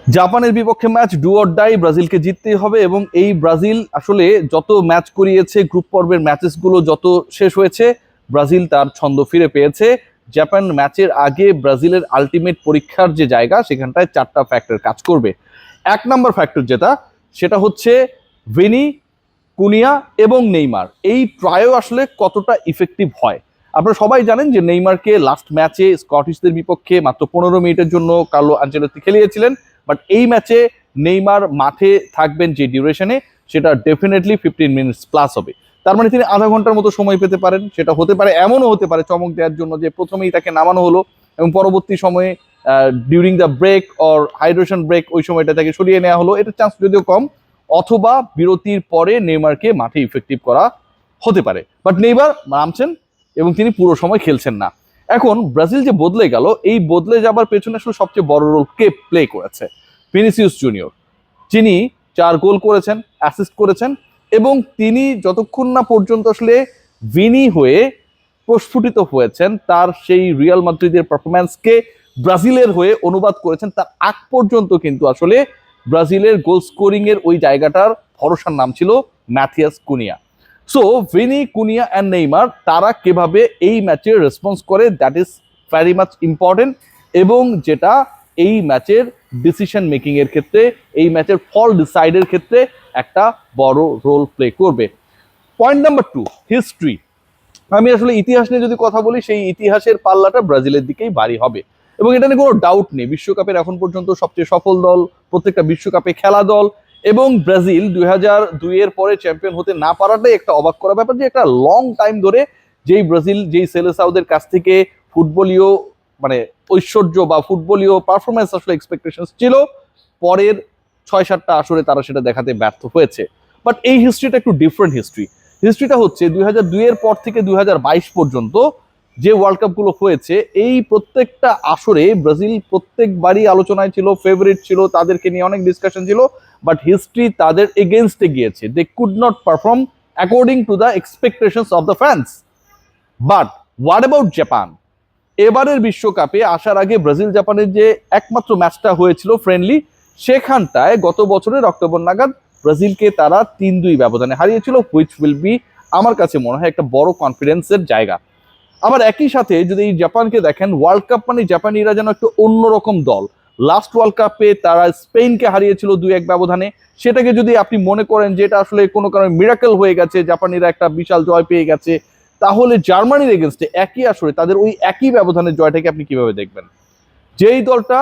জাপানের বিপক্ষে match do or die, ব্রাজিলকে জিততেই হবে। এবং এই ব্রাজিল আসলে যত ম্যাচ করিয়েছে, গ্রুপ পর্বের ম্যাচেসগুলো যত শেষ হয়েছে, ব্রাজিল তার ছন্দ ফিরে পেয়েছে। জাপান ম্যাচের আগে ব্রাজিলের আলটিমেট পরীক্ষার যে জায়গা, সেখানটায় চারটা ফ্যাক্টর কাজ করবে। এক নম্বর ফ্যাক্টর যেটা, সেটা হচ্ছে ভিনি, কুনিয়া এবং নেইমার। এই ট্রায়ো আসলে কতটা ইফেক্টিভ হয়। আপনারা সবাই জানেন যে নেইমারকে লাস্ট ম্যাচে স্কটিশদের বিপক্ষে মাত্র 15 মিনিটের জন্য কার্লো আনচেলত্তি খেলিয়েছিলেন। বাট এই ম্যাচে নেইমার মাঠে থাকবেন যে ডিউরেশনে, সেটা ডেফিনেটলি 15 মিনিটস প্লাস হবে। তার মানে তিনি আধা ঘন্টার মতো সময় পেতে পারেন। সেটা হতে পারে, এমনও হতে পারে চমক দেওয়ার জন্য যে প্রথমেই তাকে নামানো হলো এবং পরবর্তী সময়ে during the break or hydration break ওই সময়টা তাকে সরিয়ে নেওয়া হলো। এটার চান্স যদিও কম। অথবা বিরতির পরে নেইমারকে মাঠে ইফেক্টিভ করা হতে পারে। বাট নেইমার নামছেন এবং তিনি পুরো সময় খেলছেন না। এখন ব্রাজিল যে বদলে গেল, এই বদলে যাবার পেছনে আসলে সবচেয়ে বড় রোল কে প্লে করেছে? ভিনিসিয়াস জুনিয়র, যিনি 4 গোল করেছেন, অ্যাসিস্ট করেছেন। এবং তিনি যতক্ষণ না পর্যন্ত আসলে ভিনি হয়ে প্রস্ফুটিত হয়েছেন, তার সেই রিয়াল মাদ্রিদের পারফরম্যান্সকে ব্রাজিলের হয়ে অনুবাদ করেছেন, তার আগ পর্যন্ত কিন্তু আসলে ব্রাজিলের গোল স্কোরিং এর ওই জায়গাটার ভরসার নাম ছিল Matheus Cunha. So Vini, Cunha and Neymar, তারা কিভাবে এই ম্যাচে রেসপন্স করে, that is very much important. এবং যেটা এই ম্যাচের ডিসিশন মেকিং এর ক্ষেত্রে, এই ম্যাচের ফল ডিসাইডের ক্ষেত্রে একটা বড় রোল প্লে করবে। Point number 2, history. আমি আসলে ইতিহাস নিয়ে যদি কথা বলি, সেই ইতিহাসের পাল্লাটা ব্রাজিলের দিকেই ভারী হবে এবং এটা নিয়ে কোনো ডাউট নেই। বিশ্বকাপের এখন পর্যন্ত সবচেয়ে সফল দল, প্রত্যেকটা বিশ্বকাপে খেলা দল। এবং ব্রাজিল 2002 এর পরে চ্যাম্পিয়ন হতে না পারাটাই একটা অবাক করা ব্যাপার, যে একটা লং টাইম ধরে যেই ব্রাজিল, যেই সেলেসাওদের কাছ থেকে ফুটবলীয় মানে ঐশ্বর্য বা ফুটবলীয় পারফরমেন্স আসলে এক্সপেকটেশন ছিল, পরের 6-7টা আসরে তারা সেটা দেখাতে ব্যর্থ হয়েছে। বাট এই হিস্ট্রিটা একটু ডিফারেন্ট হিস্ট্রি। হিস্ট্রিটা হচ্ছে 2002 এর পর থেকে 2022 পর্যন্ত যে ওয়ার্ল্ড কাপগুলো হয়েছে, এই প্রত্যেকটা আসরে ব্রাজিল প্রত্যেকবারই আলোচনায় ছিল, ফেভারিট ছিল, তাদেরকে নিয়ে অনেক ডিসকাশন ছিল। বাট হিস্ট্রি তাদের এগেনস্টে গিয়েছে। They could not perform according to the expectations of the fans. But what about Japan? এবারের বিশ্বকাপে আসার আগে ব্রাজিল জাপানের যে একমাত্র ম্যাচটা হয়েছিল ফ্রেন্ডলি, সেখানটায় গত বছরের অক্টোবর নাগাদ ব্রাজিলকে তারা 3-2 ব্যবধানে হারিয়েছিল, হুইচ উইল বি আমার কাছে মনে হয় একটা বড় কনফিডেন্সের জায়গা। আবার একই সাথে যদি এই জাপানকে দেখেন, ওয়ার্ল্ড কাপ মানে জাপানিরা যেন একটা অন্যরকম দল। লাস্ট ওয়ার্ল্ড কাপে তারা স্পেনকে হারিয়েছিল 2-1 ব্যবধানে। সেটাকে যদি আপনি মনে করেন যে এটা আসলে কোনো কারণে মিরাকেল হয়ে গেছে, জাপানিরা একটা বিশাল জয় পেয়ে গেছে, তাহলে জার্মানির এগেনস্টে একই আসরে তাদের ওই একই ব্যবধানের জয়টাকে আপনি কিভাবে দেখবেন? যেই দলটা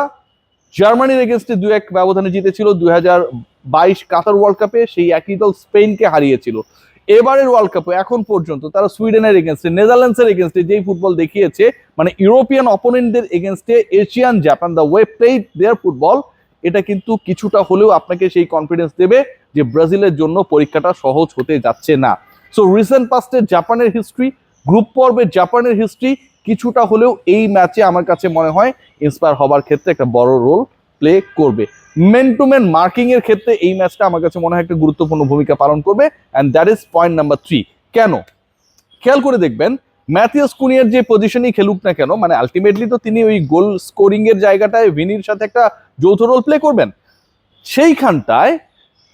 জার্মানির এগেনস্টে 2-1 ব্যবধানে জিতেছিল 2022 কাতার ওয়ার্ল্ড কাপে, সেই একই দল স্পেনকে হারিয়েছিল। এবারের ওয়ার্ল্ড কাপে এখন পর্যন্ত তারা সুইডেনের এগেনস্টে, নেদারল্যান্ডসের এগেনস্টে যেই ফুটবল দেখিয়েছে, মানে ইউরোপিয়ান অপোনেন্টদের এগেনস্টে Asian Japan the way played there football, এটা কিন্তু কিছুটা হলেও আপনাকে সেই কনফিডেন্স দেবে যে ব্রাজিলের জন্য পরীক্ষাটা সহজ হতে যাচ্ছে না। সো রিসেন্ট পাস্টে জাপানের হিস্ট্রি, গ্রুপ পর্বে জাপানের হিস্ট্রি কিছুটা হলেও এই ম্যাচে আমার কাছে মনে হয় ইন্সপায়ার হবার ক্ষেত্রে একটা বড় রোল প্লে করবে। মেন টু মেন মার্কিং এর ক্ষেত্রে এই ম্যাচটা আমার কাছে মনে হয় একটা গুরুত্বপূর্ণ ভূমিকা পালন করবে। And that is point number 3। কেন? খেয়াল করে দেখবেন, ম্যাথিয়াস কুনিয়ার যে পজিশনই খেলুক না কেন, মানে আলটিমেটলি তো তিনি ওই গোল স্কোরিং এর জায়গাটায় ভিনির সাথে একটা যৌথ রোল প্লে করবেন। সেইখানটায়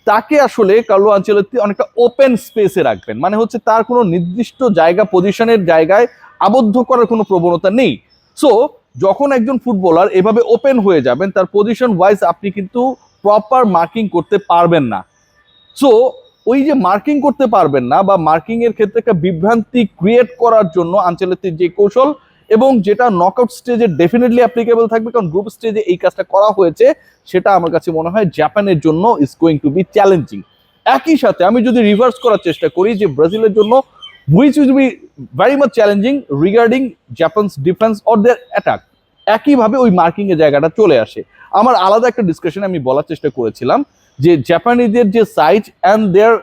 তাকে আসলে কার্লো আনচেলত্তি অনেকটা ওপেন স্পেসে রাখবেন। মানে হচ্ছে তার কোনো নির্দিষ্ট জায়গা, পজিশনের জায়গায় আবদ্ধ করার কোনো প্রবণতা নেই। সো যখন একজন ফুটবলার এভাবে ওপেন হয়ে যাবেন, তার পজিশন ওয়াইজ আপনি কিন্তু প্রপার মার্কিং করতে পারবেন না। সো ওই যে মার্কিং করতে পারবেন না, বা মার্কিং এর ক্ষেত্রে একটা বিভ্রান্তি ক্রিয়েট করার জন্য আনচেলত্তির যে কৌশল, এবং যেটা নকআউট স্টেজে ডেফিনেটলি অ্যাপ্লিকেবল থাকবে, কারণ গ্রুপ স্টেজে এই কাজটা করা হয়েছে, সেটা আমার কাছে মনে হয় জাপানের জন্য is going to B challenging. একই সাথে আমি যদি রিভার্স করার চেষ্টা করি, যে ব্রাজিলের জন্য which will be very much challenging regarding Japan's defence or their attack, একইভাবে ওই মার্কিং এর জায়গাটা চলে আসে। আমার আলাদা একটা ডিসকাশনে আমি বলার চেষ্টা করেছিলাম যে জাপানিদের যে সাইজ অ্যান্ড দেয়ার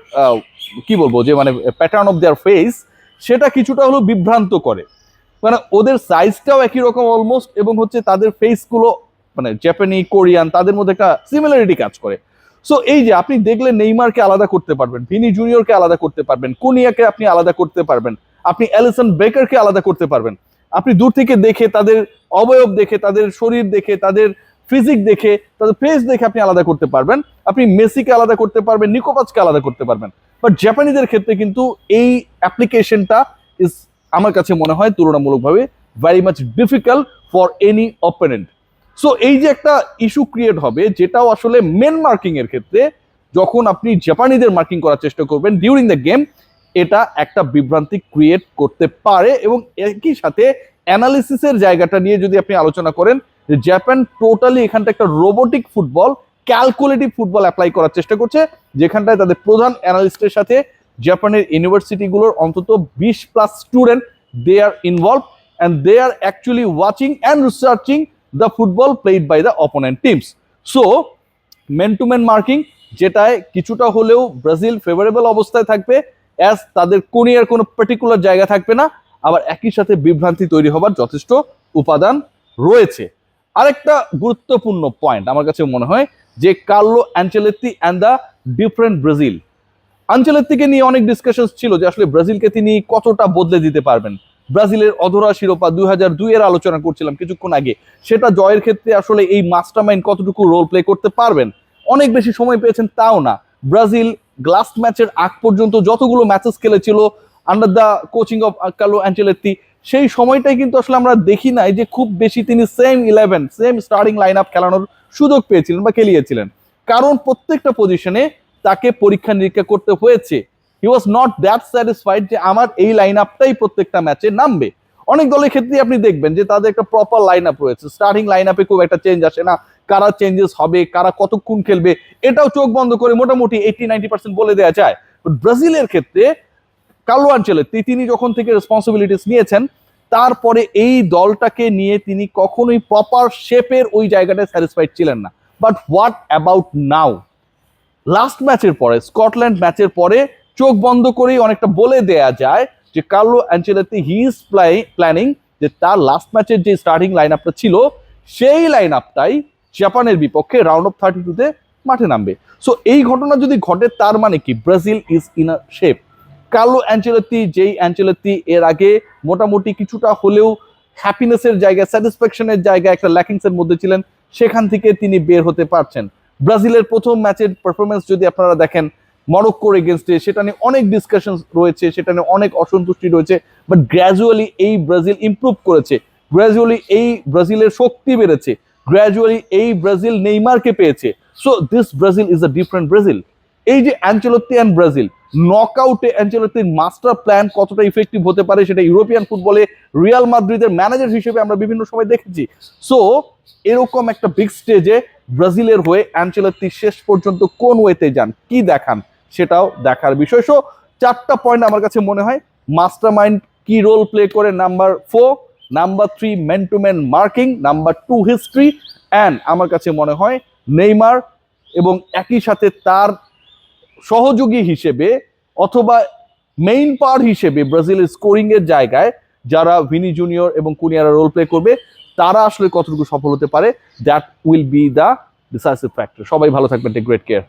কি বলবো, যে মানে প্যাটার্ন অফ দেয়ার ফেস, সেটা কিছুটা হলো বিভ্রান্ত করে। মানে ওদের সাইজটাও একই রকম অলমোস্ট, এবং হচ্ছে তাদের ফেসগুলো মানে জাপানি, কোরিয়ান, তাদের মধ্যে একটা সিমিলারিটি কাজ করে। সো এই যে আপনি দেখলে নেইমারকে আলাদা করতে পারবেন, ভিনি জুনিয়রকে আলাদা করতে পারবেন, কুনিয়াকে আপনি আলাদা করতে পারবেন, আপনি অ্যালিসন বেকারকে আলাদা করতে পারবেন। আপনি দূর থেকে দেখে, তাদের অবয়ব দেখে, তাদের শরীর দেখে, তাদের ফিজিক দেখে, তাদের ফেস দেখে আপনি আলাদা করতে পারবেন। আপনি মেসিকে আলাদা করতে পারবেন, নিকোপাচকে আলাদা করতে পারবেন। বাট জাপানিদের ক্ষেত্রে কিন্তু এই অ্যাপ্লিকেশনটা ইজ আমার কাছে মনে হয় তুলনামূলকভাবে very much difficult for any opponent. So এই যে একটা ইস্যু ক্রিয়েট হবে, যেটাও আসলে মেন মার্কিং এর ক্ষেত্রে যখন আপনি জাপানিদের মার্কিং করার চেষ্টা করবেন ডিউরিং দ্য গেম, এটা একটা বিভ্রান্তি ক্রিয়েট করতে পারে। এবং একই সাথে অ্যানালিসিসের জায়গাটা নিয়ে যদি আপনি আলোচনা করেন, যে জাপান টোটালি এখানটা একটা robotic football, calculative football apply করার চেষ্টা করছে, যেখানটায় তাদের প্রধান অ্যানালিস্টের সাথে জাপানের ইউনিভার্সিটিগুলোর অন্তত 20+ student they are involve and they are actually watching and researching the football played by the opponent teams. So man to man marking, যেটায় কিছুটা হলেও ব্রাজিল ফেভারেবল অবস্থায় থাকবে, অ্যাজ তাদের কোনিয়ার কোনো পার্টিকুলার জায়গা থাকবে না, আবার একই সাথে বিভ্রান্তি তৈরি হবার যথেষ্ট উপাদান রয়েছে। আরেকটা গুরুত্বপূর্ণ পয়েন্ট আমার কাছে মনে হয় যে Carlo Ancelotti and the different Brazil. আনচেলত্তিকে নিয়ে অনেক ডিসকাশন ছিল যে আসলে ব্রাজিলকে তিনি কতটা বদলে দিতে পারবেন। ব্রাজিলের অধরা শিরোপা 2002 এর আলোচনা করছিলাম কিছুক্ষণ আগে, সেটা জয়ের ক্ষেত্রে আসলে এই মাস্টারমাইন্ড কতটুকু রোল প্লে করতে পারবেন। অনেক বেশি সময় পেয়েছেন তাও না। ব্রাজিল লাস্ট ম্যাচের আগ পর্যন্ত যতগুলো ম্যাচেস খেলেছিল under the coaching of Carlo Ancelotti, সেই সময়টাই কিন্তু আসলে আমরা দেখি নাই যে খুব বেশি তিনি same 11 same starting line up খেলানোর সুযোগ পেয়েছিলেন বা খেলিয়েছিলেন। কারণ প্রত্যেকটা পজিশনে তাকে পরীক্ষা নিরীক্ষা করতে হয়েছে। হি ওয়াজ নট দ্যাট স্যাটিসফাইড যে আমার এই লাইন আপটাই প্রত্যেকটা ম্যাচে নামবে। অনেক দলের ক্ষেত্রে আপনি দেখবেন যে তাদের একটা প্রপার লাইন আপ রয়েছে, স্টার্টিং লাইন আপে খুব একটা চেঞ্জ আসে না, কারা চেঞ্জেস হবে, কারা কতক্ষণ খেলবে, এটাও চোখ বন্ধ করে মোটামুটি 80-90% বলে দেওয়া যায়। ব্রাজিলের ক্ষেত্রে কার্লো আনচেলত্তি তিনি যখন থেকে রেসপন্সিবিলিটিস নিয়েছেন, তারপরে এই দলটাকে নিয়ে তিনি কখনোই প্রপার শেপের ওই জায়গাটায় স্যাটিসফাইড ছিলেন না। But what about now? Last ম্যাচের পরে, স্কটল্যান্ড ম্যাচের পরে চোখ বন্ধ করেই অনেকটা বলে দেয়া যায় যে Carlo Ancelotti he is planning যে তার লাস্ট ম্যাচের যে স্টার্টিং লাইন আপটা ছিল, সেই লাইন আপটাই জাপানের বিপক্ষে রাউন্ড অফ 32-তে মাঠে নামবে। সো এই ঘটনা যদি ঘটে, তার মানে কি Brazil is in a shape. Carlo Ancelotti, যেই অ্যানচেলত্তি এর আগে মোটামুটি কিছুটা হলেও হ্যাপিনেসের জায়গায়, স্যাটিসফ্যাকশনের জায়গায় একটা ল্যাকিংসের মধ্যে ছিলেন, সেখান থেকে তিনি বের হতে পারছেন। ব্রাজিলের প্রথম ম্যাচের পারফরমেন্স যদি আপনারা দেখেন মরক্কোর এগেনস্টে, সেটা নিয়ে অনেক ডিসকাশন রয়েছে, সেটা নিয়ে অনেক অসন্তুষ্টি রয়েছে, বাট গ্র্যাজুয়ালি এই ব্রাজিল ইমপ্রুভ করেছে, গ্র্যাজুয়ালি এই ব্রাজিলের শক্তি বেড়েছে, গ্র্যাজুয়ালি এই ব্রাজিল নেইমারকে পেয়েছে। So this Brazil is a different Brazil. এই যে অ্যানচেলত্তি অ্যান্ড ব্রাজিল, নকআউটে অ্যানচেলত্তির মাস্টার প্ল্যান কতটা ইফেক্টিভ হতে পারে সেটা ইউরোপিয়ান ফুটবলে রিয়াল মাদ্রিদের ম্যানেজার হিসেবে আমরা বিভিন্ন সময় দেখেছি। সো এরকম একটা বিগ স্টেজে ব্রাজিলের হয়ে অ্যানচেলত্তি শেষ পর্যন্ত কোন ওয়েতে যান, কি দেখান, সেটাও দেখার বিষয়। সো 4টা পয়েন্ট আমার কাছে মনে হয়। মাস্টারমাইন্ড কি রোল প্লে করে, number 4, number 3 man to man marking, number 2 history, and আমার কাছে মনে হয় নেইমার এবং একই সাথে তার সহযোগী হিসেবে অথবা মেইন পাওয়ার হিসেবে ব্রাজিলের স্কোরিং এর জায়গায় যারা ভিনি জুনিয়র এবং কুনিয়ারা রোল প্লে করবে, তারা আসলে কতটুকু সফল হতে পারে, that will be the decisive factor. সবাই ভালো থাকবেন, টেক গ্রেট কেয়ার।